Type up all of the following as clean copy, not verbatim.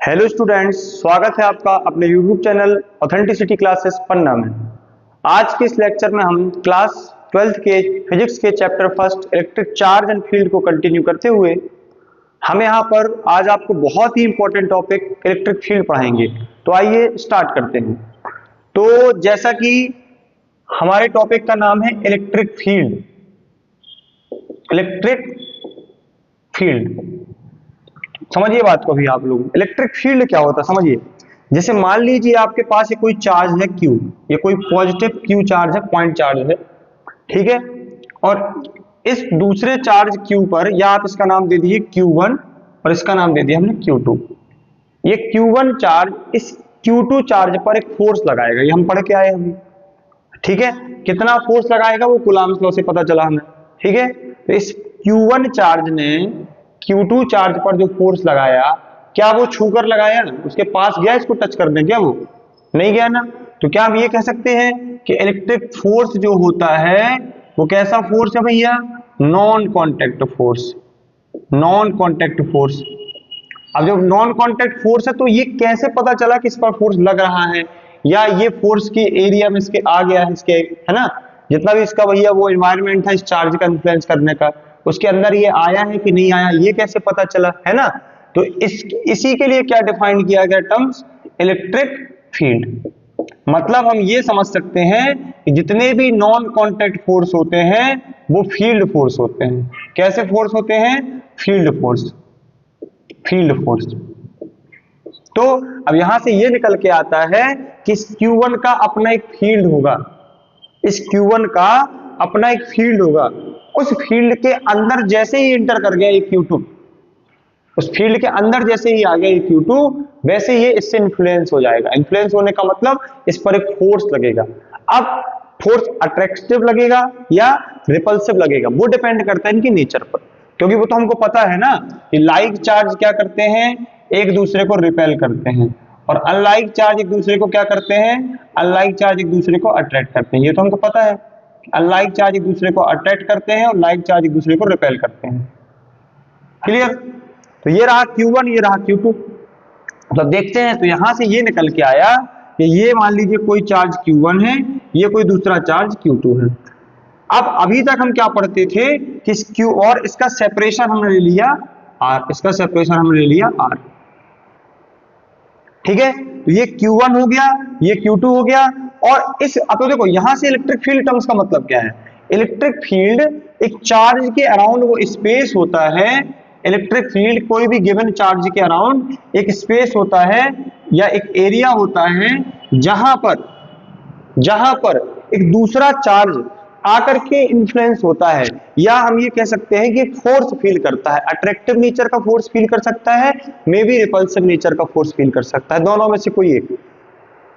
Hello students, स्वागत है आपका अपने यूट्यूब चैनल ऑथेंटिसिटी क्लासेस पन्ना में। आज के इस लेक्चर में हम क्लास 12th के फिजिक्स के chapter first electric charge and field को कंटिन्यू करते हुए हम यहाँ पर आज आपको बहुत ही इंपॉर्टेंट टॉपिक इलेक्ट्रिक फील्ड पढ़ाएंगे। तो आइए स्टार्ट करते हैं। तो जैसा कि हमारे टॉपिक का नाम है इलेक्ट्रिक फील्ड, इलेक्ट्रिक फील्ड समझिए बात को भी आप लोग। इलेक्ट्रिक फील्ड क्या होता है समझिए। जैसे मान लीजिए आपके पास ये कोई चार्ज है Q, ये कोई पॉजिटिव Q चार्ज है, पॉइंट चार्ज है, ठीक है। और इस दूसरे चार्ज Q पर, या आप इसका नाम दे दीजिए Q1 और इसका नाम दे दिया हमने Q2। ये Q1 चार्ज इस Q2 चार्ज पर एक फोर्स लगाएगा, ये हम पढ़ के आए अभी, ठीक है। कितना फोर्स लगाएगा वो कूलम्ब्स लॉ से पता चला हमें, ठीक है। तो इस Q1 चार्ज ने Q2 चार्ज पर जो फोर्स लगाया, क्या वो छूकर लगाया, उसके पास गया इसको टच करने, क्या वो नहीं गया ना। तो क्या हम ये कह सकते हैं कि इलेक्ट्रिक फोर्स जो होता है वो कैसा फोर्स है भैया? Non contact force, non contact force. अब जब नॉन कॉन्टैक्ट फोर्स है तो ये कैसे पता चला कि इस पर फोर्स लग रहा है, या ये फोर्स के एरिया में इसके आ गया है, इसके, है ना, जितना भी इसका भैया वो एनवायरनमेंट था इस चार्ज का इन्फ्लुएंस करने का, उसके अंदर ये आया है कि नहीं आया, ये कैसे पता चला, है ना। तो इसी के लिए क्या डिफाइन किया गया टर्म्स? Electric field. मतलब हम ये समझ सकते हैं कि जितने भी नॉन कॉन्टैक्ट फोर्स होते हैं वो फील्ड फोर्स होते हैं। कैसे फोर्स होते हैं? Field force, field force. तो अब यहां से ये निकल के आता है कि इस Q1 का अपना एक फील्ड होगा, इस Q1 का अपना एक फील्ड होगा। उस फील्ड के अंदर जैसे ही इंटर कर गया ये Q2, उस फील्ड के अंदर जैसे ही आ गया ये Q2, वैसे ये इससे इन्फ्लुएंस हो जाएगा। इन्फ्लुएंस होने का मतलब इस पर एक फोर्स लगेगा। अब फोर्स अट्रैक्टिव लगेगा या रिपल्सिव लगेगा, वो डिपेंड करता है इनकी नेचर पर। क्योंकि वो तो हमको पता है ना कि लाइक चार्ज क्या करते हैं, एक दूसरे को रिपेल करते हैं, और अनलाइक चार्ज एक दूसरे को क्या करते हैं, अनलाइक चार्ज एक दूसरे को अट्रैक्ट करते हैं। ये तो हमको पता है, अनलाइक चार्ज एक दूसरे को अट्रैक्ट करते हैं और लाइक चार्ज एक दूसरे को रिपेल करते हैं। क्लियर? तो ये रहा Q1, ये रहा Q2। तो देखते हैं, तो यहां से ये निकल के आया कि ये मान लीजिए कोई चार्ज Q1 है, ये कोई दूसरा चार्ज Q2 है। अब अभी तक हम क्या पढ़ते थे कि Q और इसका सेपरेशन हमने ले लिया R, इसका सेपरेशन हमने ले लिया R, ठीक है। तो ये Q1 हो गया, ये Q2 हो गया। और इस, अब तो देखो यहां से इलेक्ट्रिक फील्ड टर्म्स का मतलब क्या है? इलेक्ट्रिक फील्ड एक चार्ज के अराउंड वो स्पेस होता है। इलेक्ट्रिक फील्ड कोई भी गिवन चार्ज के अराउंड एक स्पेस होता है या एक एरिया होता है जहां पर एक दूसरा चार्ज आकर के इन्फ्लुएंस होता है, या हम ये कह सकते हैं कि फोर्स फील करता है। अट्रैक्टिव नेचर का फोर्स फील कर सकता है, मे बी रिपल्सिव नेचर का फोर्स फील कर सकता है, दोनों में से कोई एक,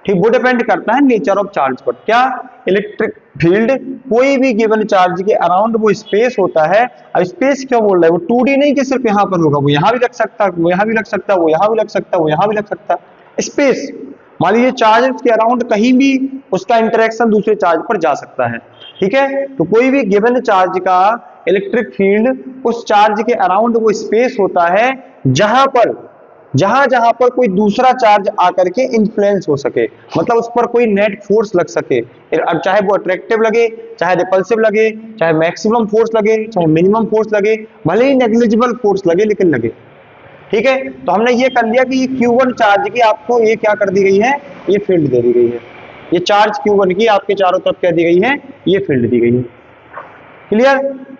ठीक। वो डिपेंड करता है नेचर ऑफ चार्ज पर। क्या? इलेक्ट्रिक फील्ड कोई भी गिवन चार्ज के अराउंड वो स्पेस होता है। अब स्पेस क्यों बोल रहा है? वो 2D नहीं कि सिर्फ यहां पर होगा, वो यहां भी लग सकता है, वो यहां भी लग सकता है, वो यहां भी लग सकता है, वो यहां भी लग सकता है। स्पेस, मान लीजिए चार्ज के अराउंड कहीं भी उसका इंटरेक्शन दूसरे चार्ज पर जा सकता है, ठीक है। तो कोई भी गिवन चार्ज का इलेक्ट्रिक फील्ड उस चार्ज के अराउंड वो स्पेस होता है जहां पर कोई दूसरा चार्ज आकर के इन्फ्लुएंस हो सके, मतलब उस पर कोई नेट फोर्स लग सके। अब चाहे वो अट्रैक्टिव लगे, चाहे रिपल्सिव लगे, चाहे मैक्सिमम फोर्स लगे, चाहे मिनिमम फोर्स लगे, भले ही नेग्लिजिबल फोर्स लगे, लेकिन लगे, ठीक है। तो हमने ये कर लिया कि ये Q1 चार्ज की आपको ये क्या कर दी गई है, ये फील्ड दे दी गई है। ये चार्ज Q1 की आपके चारों तरफ क्या दी गई है, ये फील्ड दी गई है। क्लियर?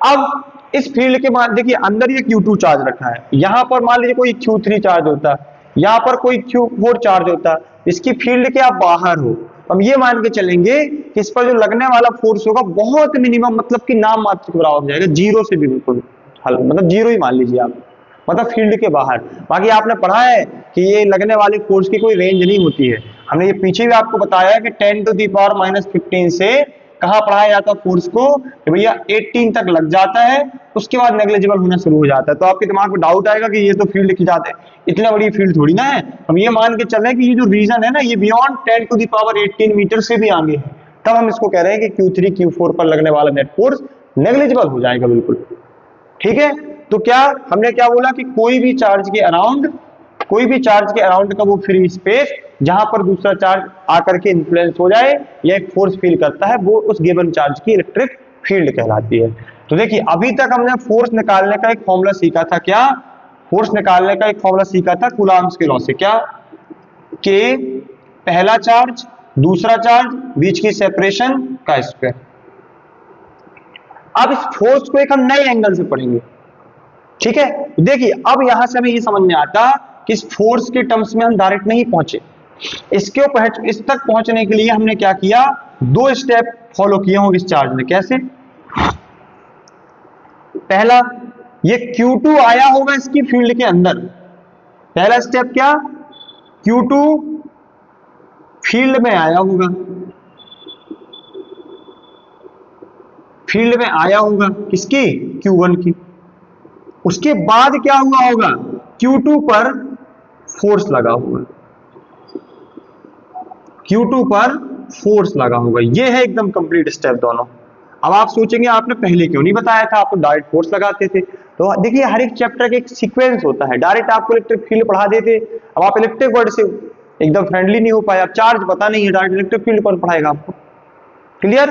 अब इस फील्ड के बाद देखिए अंदर ये Q2 चार्ज रखा है, यहां पर मान लीजिए कोई Q3 चार्ज होता, यहां पर कोई Q4 चार्ज होता, इसकी फील्ड के आप बाहर हो। अब ये मान के चलेंगे कि इस पर जो लगने वाला फोर्स होगा बहुत मिनिमम, मतलब कि नाम मात्र के बराबर हो जाएगा, जीरो से भी बिल्कुल हल, मतलब जीरो ही मान लीजिए आप, मतलब फील्ड के बाहर। बाकी आपने पढ़ा है कि ये लगने वाली फोर्स की कोई रेंज नहीं होती है। हमने ये पीछे भी आपको बताया कि 10⁻⁻15 से कहां पढ़ाया जाता है फोर्स को, कि भैया 18 तक लग जाता है, उसके बाद नेग्लिजिबल होना शुरू हो जाता है। तो आपके दिमाग में डाउट आएगा कि ये तो फील्ड लिखी जाते हैं, इतनी बड़ी फील्ड थोड़ी ना है। हम ये मान के चल रहे हैं कि ये जो रीजन है ना, ये बियॉन्ड 10⁻18 मीटर से भी आगे है, तब हम इसको कह रहे हैं कि Q3 Q4 पर लगने वाला नेट फोर्स नेग्लिजिबल हो जाएगा बिल्कुल, ठीक है। तो क्या हमने क्या बोला कि कोई भी चार्ज के अराउंड कोई भी चार्ज के अराउंड का वो फ्री स्पेस जहां पर दूसरा चार्ज आकर के इन्फ्लुएंस हो जाए या एक फोर्स फील करता है, वो उस गिवन चार्ज की इलेक्ट्रिक फील्ड कहलाती है। तो देखिए अभी तक हमने फोर्स निकालने का एक फॉर्मूला सीखा था। क्या? फोर्स निकालने का एक फॉर्मूला सीखा था कूलम्ब्स के लॉ से। क्या? के पहला चार्ज, दूसरा चार्ज, बीच की सेपरेशन का स्क्वायर। अब इस फोर्स को एक हम नए एंगल से पढ़ेंगे, ठीक है। देखिए अब यहां से हमें ये समझ में आता कि इस फोर्स के टर्म्स में हम डायरेक्ट नहीं पहुंचे, इस तक पहुंचने के लिए हमने क्या किया, दो स्टेप फॉलो किए होंगे इस चार्ज में। कैसे? पहला, ये Q2 आया होगा इसकी फील्ड के अंदर। पहला स्टेप क्या? Q2 फील्ड में आया होगा, फील्ड में आया होगा किसकी? Q1 की। उसके बाद क्या हुआ होगा? Q2 पर फोर्स लगा होगा, Q2 पर फोर्स लगा होगा। ये है एकदम कंप्लीट स्टेप दोनों। अब आप सोचेंगे आपने पहले क्यों नहीं बताया था, आप तो डायरेक्ट फोर्स लगाते थे। तो देखिए हर एक चैप्टर का एक सीक्वेंस होता है, डायरेक्ट आपको इलेक्ट्रिक फील्ड पढ़ा देते। अब आप इलेक्ट्रिक वर्ड से एकदम फ्रेंडली नहीं हो पाए, आप चार्ज पता नहीं है, डायरेक्ट इलेक्ट्रिक फील्ड कौन पढ़ाएगा आपको? क्लियर?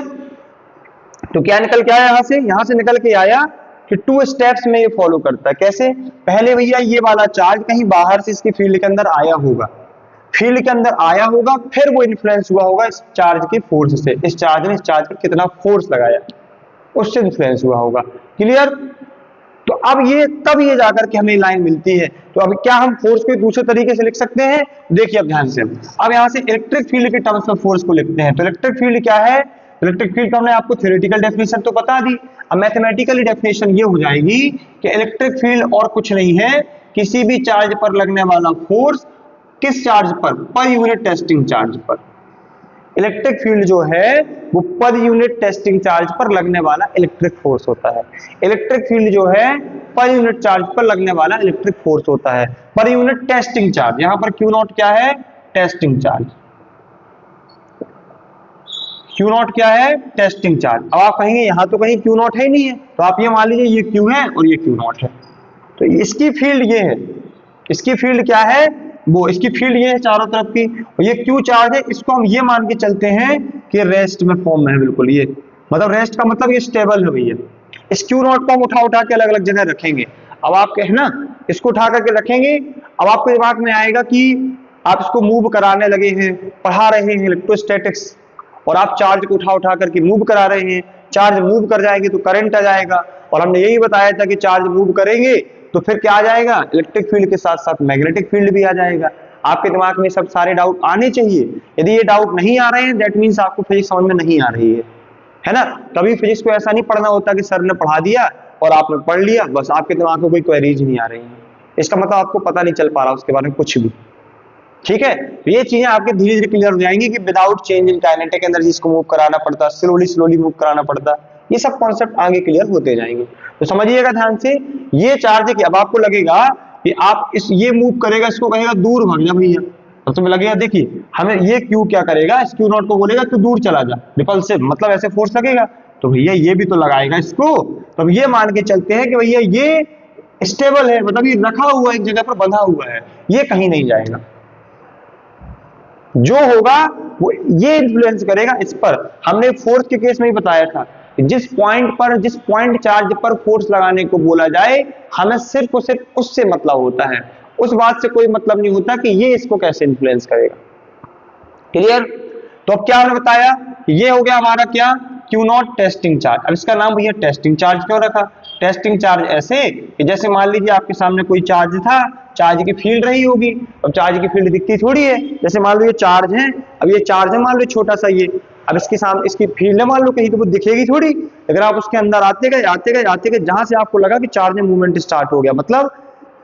तो क्या निकल के आया यहां से निकल के आया कि 2 स्टेप्स में ये फॉलो करता है। कैसे? पहले भैया ये वाला चार्ज कहीं बाहर से इसकी फील्ड के अंदर आया होगा, फील्ड के अंदर आया होगा, फिर वो इन्फ्लुएंस हुआ होगा इस चार्ज की फोर्स से। इस चार्ज ने इस चार्ज पर कितना फोर्स लगाया, उससे इन्फ्लुएंस हुआ होगा। क्लियर? तो अब ये तब ये जाकर के हमें लाइन मिलती है। तो अब क्या हम फोर्स को दूसरे तरीके से लिख सकते हैं? देखिए अब ध्यान से, अब यहां से इलेक्ट्रिक फील्ड के टर्म्स में फोर्स को लिखते हैं। तो इलेक्ट्रिक फील्ड क्या है? इलेक्ट्रिक फील्ड का हमने आपको थ्योरेटिकल डेफिनेशन तो बता दी। अब मैथमेटिकली डेफिनेशन ये हो जाएगी कि इलेक्ट्रिक फील्ड और कुछ नहीं है, किसी भी चार्ज पर लगने वाला फोर्स, किस charge per unit testing charge पर। इलेक्ट्रिक फील्ड जो है वो पर यूनिट टेस्टिंग चार्ज पर लगने वाला इलेक्ट्रिक फोर्स होता है। इलेक्ट्रिक फील्ड जो है पर यूनिट चार्ज पर लगने वाला इलेक्ट्रिक फोर्स होता है। पर यूनिट टेस्टिंग चार्ज, यहां पर Q नॉट क्या है? Testing charge. Q नॉट क्या है? Testing charge. अब आप कहेंगे यहां तो कहीं Q नॉट है ही नहीं है, तो आप ये मान लीजिए ये Q है और ये Q नॉट है। तो इसकी फील्ड ये है, इसकी फील्ड क्या है? वो इसकी फील्ड ये है चारों तरफ की, और ये Q चार्ज है, इसको हम ये मान के चलते हैं कि रेस्ट में फॉर्म में है बिल्कुल। ये मतलब रेस्ट का मतलब ये स्टेबल है भैया। इस Q नॉट को हम उठा के अलग अलग जगह रखेंगे। अब आप है ना, इसको उठा करके रखेंगे। अब आपको दिमाग में आएगा कि आप इसको मूव कराने लगे हैं, पढ़ा रहे हैं इलेक्ट्रोस्टैटिक्स, और आप चार्ज को उठा करके मूव करा रहे हैं। चार्ज मूव कर जाएंगे तो करंट आ जाएगा, और हमने यही बताया था कि चार्ज मूव करेंगे तो फिर क्या आ जाएगा? इलेक्ट्रिक फील्ड के साथ साथ मैग्नेटिक फील्ड भी आ जाएगा। आपके दिमाग में सब सारे डाउट आने चाहिए। यदि ये डाउट नहीं आ रहे हैं, दैट मीन्स आपको फिजिक्स समझ में नहीं आ रही है ना। कभी फिजिक्स को ऐसा नहीं पढ़ना होता कि सर ने पढ़ा दिया और आपने पढ़ लिया, बस आपके दिमाग में कोई क्वेरीज नहीं आ रही है, इसका मतलब आपको पता नहीं चल पा रहा उसके बारे में कुछ भी। ठीक है, ये चीजें आपके धीरे धीरे क्लियर हो जाएंगी कि without change in kinetic energy इसको मूव कराना पड़ता, स्लोली मूव कराना पड़ता। ये सब कॉन्सेप्ट आगे क्लियर होते जाएंगे। तो समझिएगा ध्यान से, ये चार्ज है कि अब आपको लगेगा कि आप ये मूव करेगा, इसको कहेगा दूर भाग जा भैया, तो तुम्हें लगेगा देखिए हमें ये Q क्या करेगा, इस Q नॉट को बोलेगा तू दूर चला जा, रिपल्सिव मतलब ऐसे फोर्स लगेगा, तो भैया ये भी तो लगाएगा इसको। तो अब ये मान के चलते हैं कि भैया ये स्टेबल है, मतलब ये रखा हुआ एक जगह पर बंधा हुआ है, ये कहीं नहीं जाएगा। जो होगा वो ये इन्फ्लुएंस करेगा इस पर। हमने फोर्स के केस में ही बताया था, जिस पॉइंट चार्ज पर फोर्स लगाने को बोला जाए, हमें सिर्फ और सिर्फ उससे मतलब होता है, उस बात से कोई मतलब नहीं होता कि ये इसको कैसे इन्फ्लुएंस करेगा। क्लियर? तो अब क्या हमने बताया, ये हो गया हमारा क्या, Q नॉट टेस्टिंग चार्ज। अब इसका नाम भैया टेस्टिंग चार्ज क्यों रखा? टेस्टिंग चार्ज ऐसे कि जैसे मान लीजिए आपके सामने कोई चार्ज था, चार्ज की फील्ड रही होगी, अब चार्ज की फील्ड दिखती थोड़ी है। जैसे मान लो ये चार्ज है, अब ये चार्ज है मान लो छोटा सा ये, अब इसके सामने इसकी फील्ड है मान लो कहीं, तो वो दिखेगी थोड़ी। अगर आप उसके अंदर आते गए जहां से आपको लगा कि चार्ज में मूवमेंट स्टार्ट हो गया, मतलब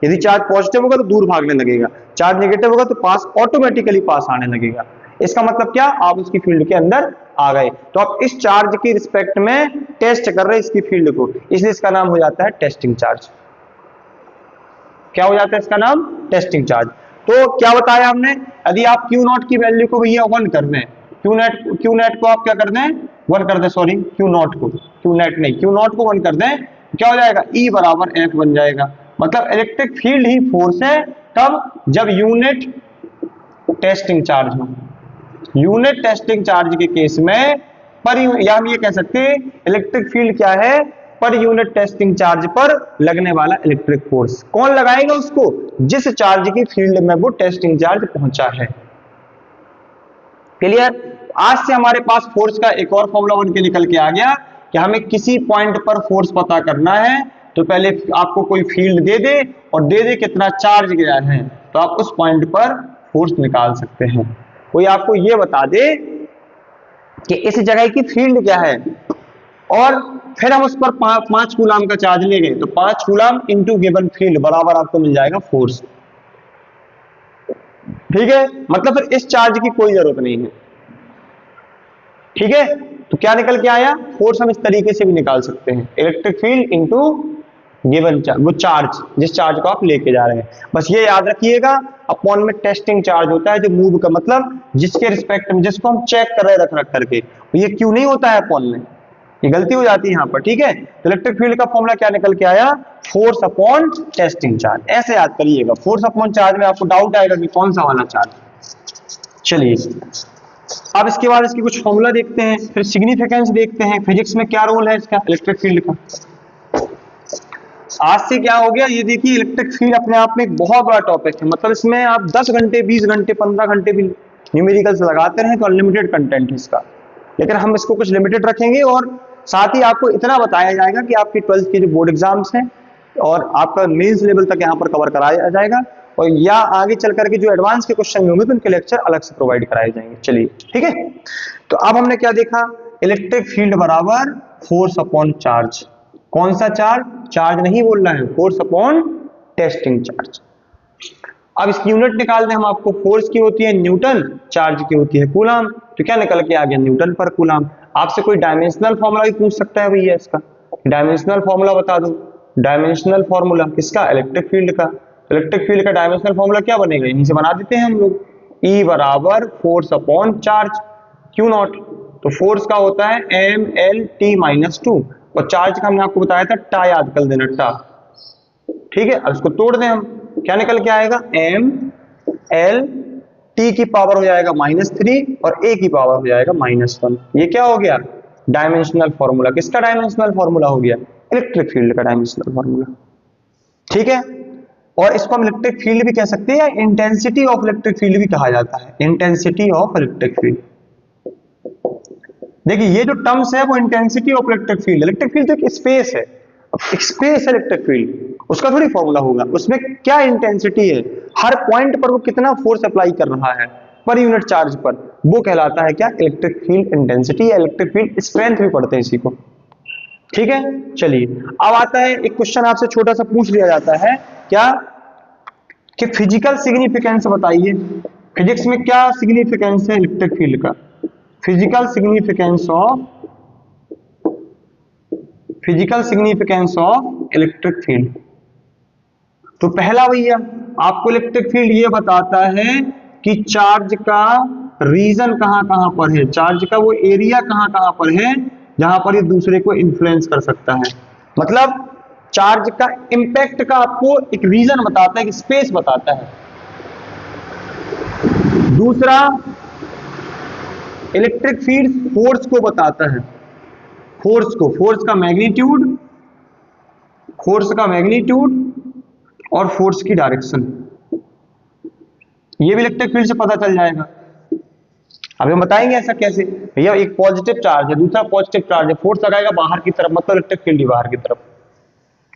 यदि चार्ज पॉजिटिव होगा तो दूर भागने लगेगा, चार्ज नेगेटिव होगा तो पास ऑटोमेटिकली पास आने लगेगा। इसका मतलब क्या, आप उसकी फील्ड के अंदर आ गए। तो आप इस चार्ज की रिस्पेक्ट में टेस्ट कर रहे हैं इसकी फील्ड को, इसलिए इसका नाम हो जाता है टेस्टिंग चार्ज। क्या हो जाता है इसका नाम? Testing charge. तो क्या बताया हमने, यदि आप Q नॉट की वैल्यू को भैया 1 कर दें, Q नेट को आप क्या कर दें, 1 कर दें, सॉरी Q नॉट को, Q नेट नहीं, Q नॉट को 1 कर दें, क्या हो जाएगा, E बराबर F बन जाएगा। मतलब इलेक्ट्रिक फील्ड ही फोर्स है कब? जब यूनिट टेस्टिंग चार्ज हो। यूनिट टेस्टिंग चार्ज के केस में या हम ये कह सकते हैं इलेक्ट्रिक फील्ड क्या है? पर यूनिट टेस्टिंग चार्ज पर लगने वाला इलेक्ट्रिक फोर्स। कौन लगाएगा उसको? जिस चार्ज की फील्ड में वो टेस्टिंग चार्ज पहुंचा है। क्लियर? आज से हमारे पास फोर्स का एक और फॉर्मूला बन के निकल के आ गया कि हमें किसी पॉइंट पर फोर्स पता करना है तो पहले आपको कोई फील्ड दे दे और दे दे कितना चार्ज गया है, तो आप उस पॉइंट पर फोर्स निकाल सकते हैं। कोई आपको ये बता दे कि इस जगह की फील्ड क्या है और फिर हम उस पर 5 कूलाम का चार्ज ले गए, तो 5 कूलाम इंटू गिवन फील्ड बराबर आपको मिल जाएगा फोर्स। ठीक है, मतलब फिर इस चार्ज की कोई जरूरत नहीं है। ठीक है, तो क्या निकल के आया? फोर्स हम इस तरीके से भी निकाल सकते हैं, electric field into given charge, वो चार्ज जिस चार्ज को आप लेके जा रहे हैं। बस ये याद रखिएगा, अपॉन में टेस्टिंग चार्ज होता है जो मूव का मतलब जिसके रिस्पेक्ट में, जिसको हम चेक कर रहे हैं रख करके, ये क्यों नहीं होता है अपॉन में, ये गलती हो जाती है यहाँ पर। ठीक है, तो इलेक्ट्रिक फील्ड का फॉर्मूला क्या निकल के आया? Force upon testing charge. ऐसे याद करिएगा, फोर्स अपॉन चार्ज में आपको डाउट आएगा कि कौन सा वाला चार्ज। चलिए अब इसके बाद इसकी कुछ फॉर्मूला देखते हैं, फिर सिग्निफिकेंस देखते हैं, फिजिक्स में क्या रोल है इसका इलेक्ट्रिक फील्ड का। आज से क्या हो गया, ये देखिए इलेक्ट्रिक फील्ड अपने आप में एक बहुत बड़ा टॉपिक है। मतलब इसमें आप 10 घंटे 20 घंटे 15 घंटे भी न्यूमेरिकल्स लगाते रहे तो अनलिमिटेड कंटेंट है इसका, लेकिन हम इसको कुछ लिमिटेड रखेंगे और साथ ही आपको इतना बताया जाएगा कि आपकी 12th के जो बोर्ड एग्जाम्स हैं और आपका मेंस लेवल तक यहाँ पर कवर कराया जाएगा, और या आगे चल करके जो एडवांस के क्वेश्चन होंगे तो उनके लेक्चर अलग से प्रोवाइड कराए जाएंगे। चलिए ठीक है, तो अब हमने क्या देखा, इलेक्ट्रिक फील्ड बराबर फोर्स अपॉन चार्ज। कौन सा चार्ज? चार्ज नहीं बोल रहा है, फोर्स अपॉन टेस्टिंग चार्ज। अब इसकी यूनिट निकाल दें हम आपको, फोर्स की होती है न्यूटन, चार्ज की होती है कूलाम, तो क्या निकल के आ गया? न्यूटन पर कूलाम। आपसे कोई डायमेंशनल फॉर्मूला भी पूछ सकता है भैया इसका, डायमेंशनल फॉर्मूला बता दो। डायमेंशनल फॉर्मूला किसका? इलेक्ट्रिक फील्ड का। इलेक्ट्रिक फील्ड का डायमेंशनल फॉर्मूला क्या बनेगा? यहीं से बना देते हैं हम लोग, E बराबर force upon charge Q not. तो फोर्स का होता है mlt-2 और चार्ज का हमने आपको बताया था टा, याद कर देना टा। ठीक है, अब इसको तोड़ दें हम, क्या निकल के आएगा? ml t की पावर हो जाएगा -3 और a की पावर हो जाएगा -1। ये क्या हो गया? Dimensional formula. किसका डायमेंशनल फॉर्मूला हो गया? इलेक्ट्रिक फील्ड का डायमेंशनल फॉर्मूला। ठीक है, और इसको हम इलेक्ट्रिक फील्ड भी कह सकते हैं या इंटेंसिटी ऑफ इलेक्ट्रिक फील्ड भी कहा जाता है, इंटेंसिटी ऑफ इलेक्ट्रिक फील्ड। देखिए ये जो टर्म्स है वो intensity of electric field, electric field तो एक स्पेस है, स्पेस है इलेक्ट्रिक फील्ड, उसका थोड़ी फॉर्मूला होगा, उसमें क्या इंटेंसिटी है, हर पॉइंट पर वो कितना फोर्स अप्लाई कर रहा है पर यूनिट चार्ज पर, वो कहलाता है क्या? इलेक्ट्रिक फील्ड इंटेंसिटी या इलेक्ट्रिक फील्ड स्ट्रेंथ भी पढ़ते हैं इसी को। ठीक है, चलिए अब आता है एक क्वेश्चन आपसे छोटा सा पूछ लिया जाता है क्या कि फिजिकल सिग्निफिकेंस बताइए, फिजिक्स में क्या सिग्निफिकेंस है इलेक्ट्रिक फील्ड का? Physical significance of electric field. तो पहला भैया आपको इलेक्ट्रिक फील्ड ये बताता है कि चार्ज का रीजन कहां कहां पर है, चार्ज का वो एरिया कहां कहां पर है जहां पर ये दूसरे को इन्फ्लुएंस कर सकता है। मतलब चार्ज का इंपैक्ट का आपको एक रीजन बताता है, एक स्पेस बताता है। दूसरा, इलेक्ट्रिक फील्ड फोर्स को बताता है, फोर्स को, फोर्स का मैग्नीट्यूड और फोर्स की डायरेक्शन, ये भी इलेक्ट्रिक फील्ड से पता चल जाएगा। अब हम बताएंगे ऐसा कैसे। भैया एक पॉजिटिव चार्ज है, दूसरा पॉजिटिव चार्ज है, फोर्स लगाएगा बाहर की तरफ, मतलब इलेक्ट्रिक फील्ड ही बाहर की तरफ।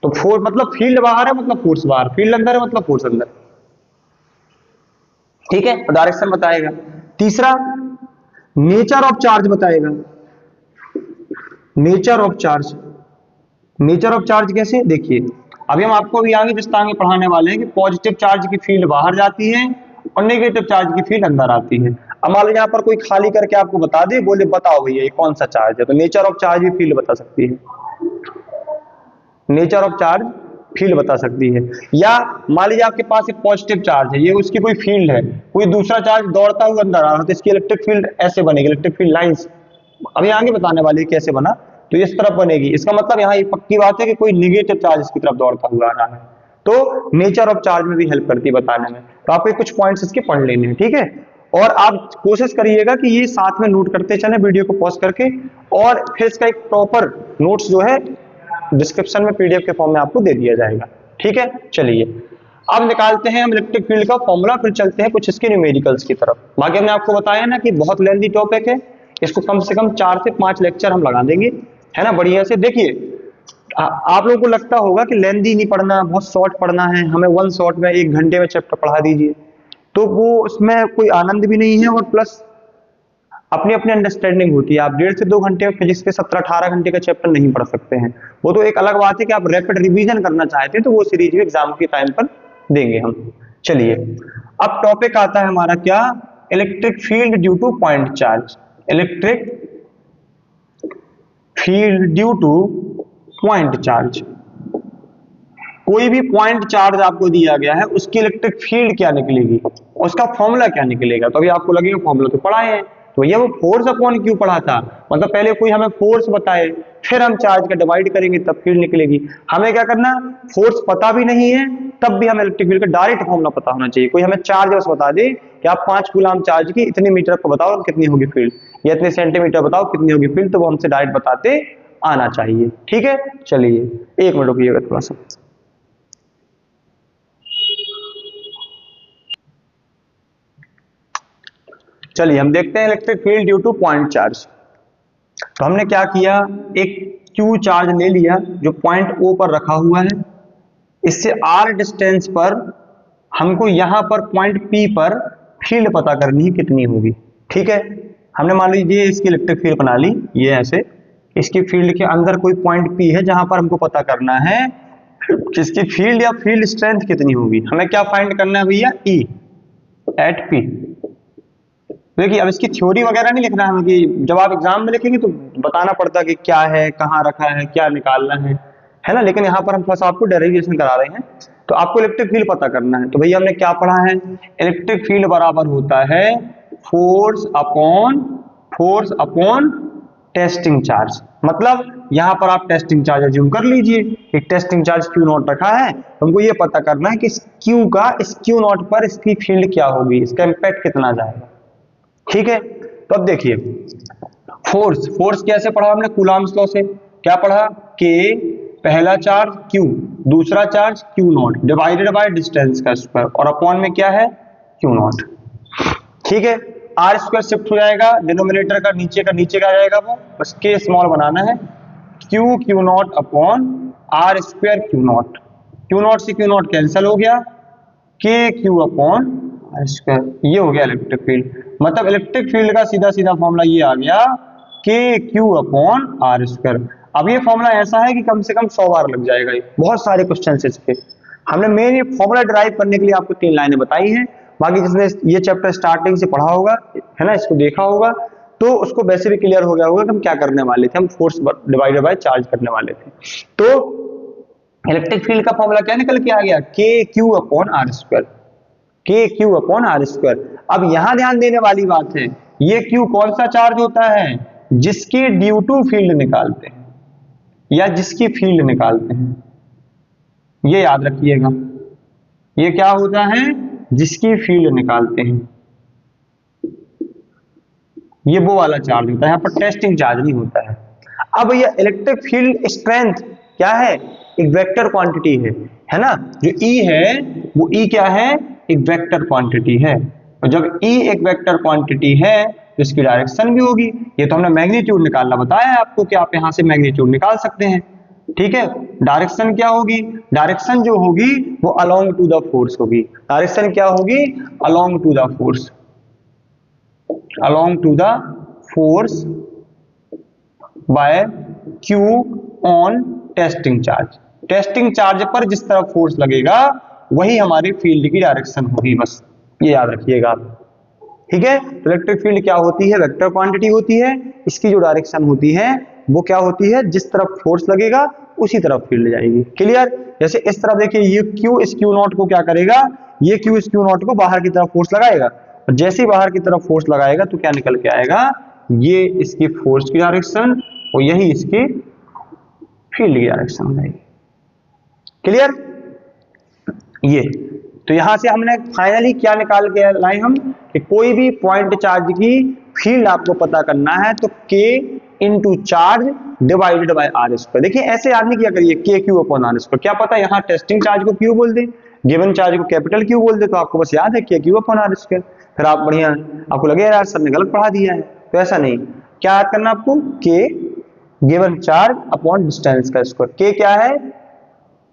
तो फोर्स मतलब फील्ड बाहर है मतलब फोर्स बाहर, फील्ड अंदर है मतलब फोर्स अंदर। ठीक है, डायरेक्शन बताएगा। तीसरा, नेचर ऑफ चार्ज बताएगा, नेचर ऑफ चार्ज कैसे? देखिए अभी हम आपको भी आगे विस्तार में पढ़ाने वाले हैं कि पॉजिटिव चार्ज की फील्ड बाहर जाती है और नेगेटिव चार्ज की फील्ड अंदर आती है। अब मान लो यहाँ पर कोई खाली करके आपको बता दे, बोले बताओ भैया ये कौन सा चार्ज है, तो नेचर ऑफ चार्ज भी फील्ड बता सकती है, नेचर ऑफ चार्ज फील्ड बता सकती है। या मान लीजिए आपके पास एक पॉजिटिव चार्ज है, ये उसकी कोई फील्ड है, कोई दूसरा चार्ज दौड़ता हुआ अंदर आ रहा है, तो इसकी इलेक्ट्रिक फील्ड ऐसे बनेगी, इलेक्ट्रिक फील्ड लाइंस अभी आगे बताने वाले कैसे बना, तो इस तरफ बनेगी। इसका मतलब यहाँ ये पक्की बात है कि कोई निगेटिव चार्ज इसकी तरफ दौड़ता हुआ आ रहा है, तो नेचर ऑफ चार्ज में भी हेल्प करती है बताने में। तो आपको कुछ पॉइंट्स इसके पढ़ लेने हैं, ठीक है। और आप कोशिश करिएगा कि ये साथ में नोट करते चले वीडियो को पॉज करके, और फिर इसका एक प्रॉपर नोट्स जो है डिस्क्रिप्शन में पीडीएफ के फॉर्म में आपको दे दिया जाएगा, ठीक है। चलिए अब निकालते हैं हम इलेक्ट्रिक फील्ड का फॉर्मूला, फिर चलते हैं कुछ इसके न्यूमेरिकल्स की तरफ। बाकी हमने आपको बताया ना कि बहुत लेंथी टॉपिक है, इसको कम से कम 4 से 5 लेक्चर हम लगा देंगे, है ना। बढ़िया से देखिए, आप लोगों को लगता होगा कि लेंथी नहीं पढ़ना, बहुत शॉर्ट पढ़ना है, हमें वन शॉट में 1 घंटे में चैप्टर पढ़ा दीजिए, तो वो उसमें कोई आनंद भी नहीं है, और प्लस अपनी अपनी अंडरस्टैंडिंग होती है। आप 1.5 से 2 घंटे में फिजिक्स के 17-18 घंटे का चैप्टर नहीं पढ़ सकते हैं। वो तो एक अलग बात है कि आप रैपिड रिवीजन करना चाहते हैं, तो वो सीरीज भी एग्जाम के टाइम पर देंगे हम। चलिए अब टॉपिक आता है हमारा क्या, electric field due two point charge. Electric field due two point charge. कोई भी पॉइंट चार्ज आपको दिया गया है, उसकी इलेक्ट्रिक फील्ड क्या निकलेगी, उसका फॉर्मूला क्या निकलेगा। तो अभी आपको लगेगा फॉर्मूला तो पढ़ाए हैं, तो भैया वो फोर्स अपॉन क्यू पढ़ा था, मतलब पहले कोई हमें फोर्स बताए, फिर हम चार्ज का डिवाइड करेंगे तब फील्ड निकलेगी। हमें क्या करना, फोर्स पता भी नहीं है तब भी हमें इलेक्ट्रिक फील्ड का डायरेक्ट फॉर्मूला पता होना चाहिए। कोई हमें चार्ज बस बता दे कि आप 5 कूलम चार्ज की इतने मीटर को बताओ कितनी होगी फील्ड, या इतने सेंटीमीटर बताओ कितनी होगी फील्ड, तो वो हमसे डायरेक्ट बताते आना चाहिए, ठीक है। चलिए 1 मिनट रुकिएगा थोड़ा सा। चलिए हम देखते हैं electric field due two point charge. तो हमने क्या किया, एक क्यू चार्ज ले लिया जो पॉइंट ओ पर रखा हुआ है, इससे आर डिस्टेंस पर हमको यहां पर पॉइंट पी पर फील्ड पता करनी है कितनी होगी, ठीक है। हमने मान लीजिए इसकी इलेक्ट्रिक फील्ड बना ली, ये ऐसे, इसकी फील्ड के अंदर कोई पॉइंट पी है जहां पर हमको पता करना है इसकी फील्ड या फील्ड स्ट्रेंथ कितनी होगी। हमें क्या फाइंड करना है भैया, ई एट पी। देखिए अब इसकी थ्योरी वगैरह नहीं लिखना है, कि जब आप एग्जाम में लिखेंगे तो बताना पड़ता है कि क्या है, कहाँ रखा है, क्या निकालना है ना। लेकिन यहाँ पर हम बस आपको डेरिवेशन करा रहे हैं। तो आपको इलेक्ट्रिक फील्ड पता करना है, तो भैया हमने क्या पढ़ा है, इलेक्ट्रिक फील्ड बराबर होता है फोर्स अपॉन टेस्टिंग चार्ज। मतलब यहाँ पर आप टेस्टिंग चार्ज अज्यूम कर लीजिए कि टेस्टिंग चार्ज क्यू नॉट रखा है, हमको ये पता करना है कि इस क्यू का इस क्यू नॉट पर इसकी फील्ड क्या होगी, इसका इंपैक्ट कितना जाएगा, ठीक है। तो अब देखिए फोर्स कैसे पढ़ा हमने, कूलम्ब्स लॉ से। क्या पढ़ा, के पहला चार्ज क्यू, दूसरा charge Q not divided by distance का स्क्वायर, और अपॉन में क्या है क्यू नॉट, ठीक है। आर स्क्वायर शिफ्ट हो जाएगा डिनोमिनेटर का नीचे का जाएगा, वो बस के स्मॉल बनाना है, Q naught upon R square Q naught से क्यू नॉट कैंसिल हो गया, के क्यू अपॉन आर स्क्वायर, ये हो गया इलेक्ट्रिक फील्ड। मतलब इलेक्ट्रिक फील्ड का सीधा फॉर्मूला ये आ गया, के क्यू अपॉन आर स्क्वायर। अब ये फॉर्मूला ऐसा है कि कम से कम 100 बार लग जाएगा, बहुत सारे क्वेश्चन है इसके। हमने मेन ये फॉर्मूला ड्राइव करने के लिए आपको 3 लाइनें बताई हैं, बाकी जिसने ये चैप्टर स्टार्टिंग से पढ़ा होगा, है ना, इसको देखा होगा, तो उसको वैसे भी क्लियर हो गया होगा कि हम क्या करने वाले थे, हम फोर्स डिवाइडेड बाय चार्ज करने वाले थे। तो इलेक्ट्रिक फील्ड का फॉर्मूला क्या निकल के आ गया, के क्यू अपॉन आर स्क्वायर, के क्यू अपॉन आर स्क्वायर। अब यहां ध्यान देने वाली बात है, ये क्यू कौन सा चार्ज होता है, जिसके ड्यू टू फील्ड निकालते हैं या जिसकी फील्ड निकालते हैं, ये याद रखिएगा। ये क्या होता है, जिसकी फील्ड निकालते हैं, ये वो वाला चार्ज होता है, यहां पर टेस्टिंग चार्ज नहीं होता है। अब ये इलेक्ट्रिक फील्ड स्ट्रेंथ क्या है, एक वेक्टर क्वांटिटी है ना। जो E है वो E क्या है, एक वेक्टर क्वांटिटी है, और जब E एक वेक्टर क्वांटिटी है तो इसकी डायरेक्शन भी होगी। ये तो हमने मैग्नीट्यूड निकालना बताया है आपको कि आप यहां से मैग्नीट्यूड निकाल सकते हैं, ठीक है। डायरेक्शन क्या होगी, डायरेक्शन जो होगी वो अलोंग टू द फोर्स होगी। डायरेक्शन क्या होगी, along to the force, along to the force by Q on testing charge. Testing charge पर जिस तरफ फोर्स लगेगा वही हमारी फील्ड की डायरेक्शन होगी, बस ये याद रखिएगा आप, ठीक है। इलेक्ट्रिक फील्ड क्या होती है, वेक्टर क्वांटिटी होती है, इसकी जो डायरेक्शन होती है वो क्या होती है, जिस तरफ फोर्स लगेगा उसी तरफ फील्ड जाएगी, क्लियर। जैसे इस तरफ देखिए, ये क्यू इस क्यू नॉट को क्या करेगा, ये क्यू इस क्यू नॉट को बाहर की तरफ फोर्स लगाएगा, और जैसे ही बाहर की तरफ फोर्स लगाएगा तो क्या निकल के आएगा, ये इसकी फोर्स की डायरेक्शन और यही इसकी फील्ड की डायरेक्शन हो जाएगी, क्लियर। ये तो यहां से हमने फाइनली क्या निकाल के लाए हम कि कोई भी पॉइंट चार्ज की फील्ड आपको पता करना है तो k into charge divided by R square. देखिए ऐसे याद नहीं किया करिए के क्यू अपॉन आर स्क्वायर, क्या पता यहाँ टेस्टिंग चार्ज को क्यू बोल दे, गिवन चार्ज को कैपिटल क्यू बोल दे, तो आपको बस याद है के क्यू अपॉन आर स्क्वायर, फिर आप बढ़िया आपको लगे यार सर ने गलत पढ़ा दिया है। तो ऐसा नहीं, क्या याद करना आपको, के गिवन चार्ज अपॉन डिस्टेंस का स्क्वायर। के क्या है,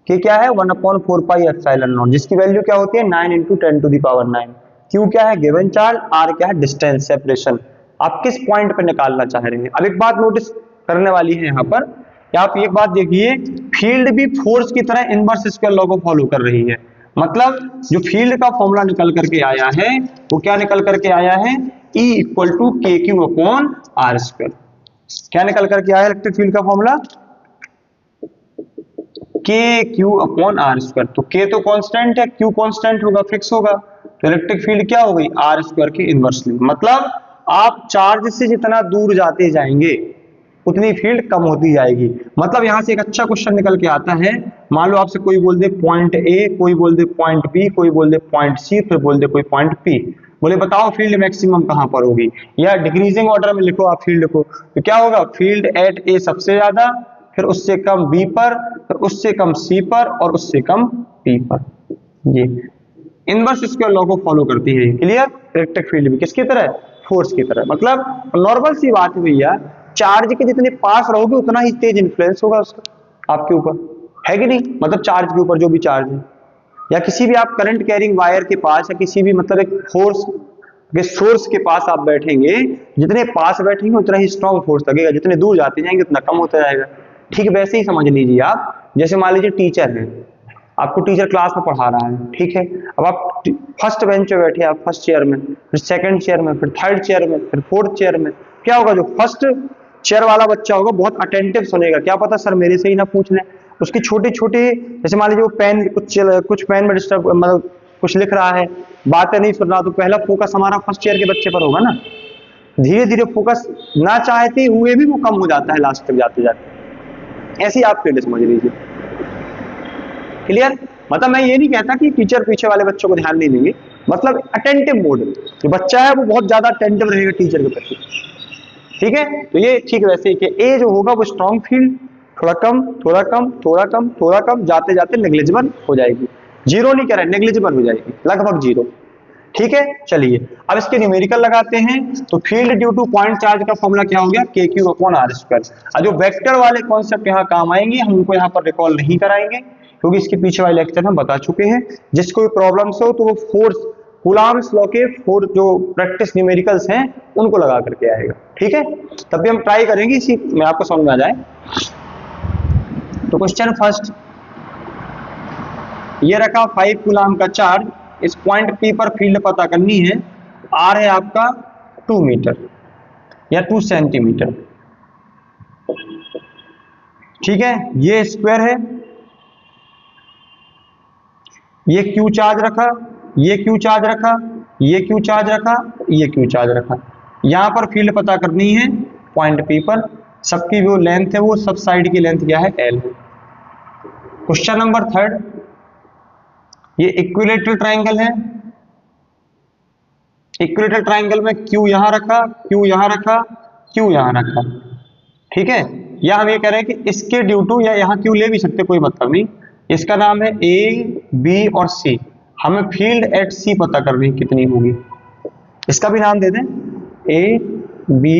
के क्या है 1/4 पाई एप्सिलॉन नॉट, जिसकी वैल्यू क्या होती है 9 × 10⁹। क्यू क्या है गिवन चार्ज, आर क्या है डिस्टेंस सेपरेशन। आप किस पॉइंट पे निकालना चाह रहे हैं। अब एक बात नोटिस करने वाली है यहाँ पर, आप एक बात देखिए, फील्ड भी फोर्स की तरह इनवर्स स्क्वायर लॉ को फॉलो कर रही है। मतलब जो फील्ड का फॉर्मूला निकल करके आया है वो क्या निकल करके आया है, E = KQ upon R square. क्या निकल करके आया इलेक्ट्रिक फील्ड का formula, KQ upon R square. तो K तो कांस्टेंट है, Q कांस्टेंट होगा, फिक्स होगा, तो इलेक्ट्रिक फील्ड क्या हो गई आर स्क्वायर के इनवर्सली। मतलब आप चार्ज से जितना दूर जाते जाएंगे उतनी फील्ड कम होती जाएगी। मतलब यहां से एक अच्छा क्वेश्चन निकल के आता है, मान लो आपसे कोई बोल दे पॉइंट ए, कोई बोल दे पॉइंट बी, कोई बोल दे पॉइंट सी, फिर बोल दे कोई पॉइंट पी, बोले बताओ फील्ड मैक्सिमम कहां पर होगी, या डिक्रीजिंग ऑर्डर में लिखो आप फील्ड को, तो क्या होगा फील्ड एट ए सबसे ज्यादा, फिर उससे कम बी पर, फिर उससे कम सी पर, और उससे कम पी पर। ये इनवर्स स्क्वायर लॉ को फॉलो करती है। क्लियर, इलेक्ट्रिक फील्ड भी किसकी तरह, फोर्स की तरह। मतलब नॉर्मल सी बात है भैया, चार्ज के जितने पास रहोगे उतना ही तेज इन्फ्लुएंस होगा उसका आपके ऊपर, है कि नहीं। मतलब चार्ज के ऊपर जो भी चार्ज है, या किसी भी आप करंट कैरिंग वायर के पास, या किसी भी मतलब एक फोर्स के सोर्स के पास आप बैठेंगे, जितने पास बैठेंगे उतना ही स्ट्रॉन्ग फोर्स लगेगा, जितने दूर जाते जाएंगे उतना कम होता जाएगा। ठीक वैसे ही समझ लीजिए आप, जैसे मान लीजिए टीचर है, आपको टीचर क्लास में पढ़ा रहा है, ठीक है, अब आप फर्स्ट बेंच पे बैठे, आप फर्स्ट चेयर में, फिर सेकंड चेयर में, फिर थर्ड चेयर में, फिर फोर्थ चेयर में, क्या होगा जो फर्स्ट चेयर वाला बच्चा होगा बहुत अटेंटिव सुनेगा, क्या पता सर मेरे से ही ना पूछ लें। उसकी छोटी छोटी, जैसे मान लीजिए वो पेन कुछ पेन में डिस्टर्ब, मतलब कुछ लिख रहा है, बातें नहीं सुन रहा, तो पहला फोकस हमारा फर्स्ट चेयर के बच्चे पर होगा ना। धीरे धीरे फोकस ना चाहते हुए भी वो कम हो जाता है लास्ट तक जाते जाते। ऐसी आप फील्ड समझ लीजिए। क्लियर, मतलब मैं ये नहीं कहता कि टीचर पीछे वाले बच्चों को ध्यान नहीं देंगे, मतलब अटेंटिव मोड, जो बच्चा है वो बहुत ज्यादा अटेंटिव रहेगा टीचर के प्रति, ठीक है। तो ये ठीक वैसे ही कि ए जो होगा वो स्ट्रॉन्ग फील्ड, थोड़ा कम थोड़ा कम थोड़ा कम थोड़ा कम, जाते जाते नेग्लिजिबल हो जाएगी, जीरो नहीं कह रहे, नेग्लिजिबल हो जाएगी, लगभग जीरो। ठीक है, चलिए अब इसके न्यूमेरिकल लगाते हैं। तो field due two point charge का फॉर्मूला क्या हो गया, के क्यू अपॉन आर स्क्वायर। जो वेक्टर वाले कॉन्सेप्ट यहाँ काम आएंगे, हम उनको यहाँ पर रिकॉल नहीं कराएंगे क्योंकि इसके पीछे वाले लेक्चर हम बता चुके हैं। जिसको भी प्रॉब्लम्स हो तो वो फोर्स कूलॉम्स लॉ के फोर्स जो प्रैक्टिस न्यूमेरिकल्स हैं उनको लगा करके आएगा, ठीक है। तब भी हम ट्राई करेंगे इसी में आपको समझ में आ जाए। तो क्वेश्चन फर्स्ट, ये रखा 5 कूलॉम का चार्ज, इस पॉइंट पी पर फील्ड पता करनी है, आर है आपका 2 मीटर या 2 सेंटीमीटर, ठीक है। ये स्क्वायर है, ये क्यू चार्ज रखा, ये क्यू चार्ज रखा, ये क्यू चार्ज रखा, ये क्यू चार्ज रखा। यहां पर फील्ड पता करनी है पॉइंट पी पर, सबकी जो लेंथ है वो सब साइड की लेंथ क्या है एल है। क्वेश्चन नंबर थर्ड, ये इक्विलेटरल ट्रायंगल है, इक्विलेटरल ट्रायंगल में क्यू यहां रखा, क्यू यहां रखा, क्यू यहां रखा, ठीक है। या हम ये कह रहे हैं कि इसके ड्यू टू, या यहां क्यू ले भी सकते, कोई मतलब नहीं, इसका नाम है ए बी और सी, हमें फील्ड एट सी पता करनी कितनी होगी, इसका भी नाम दे दें ए बी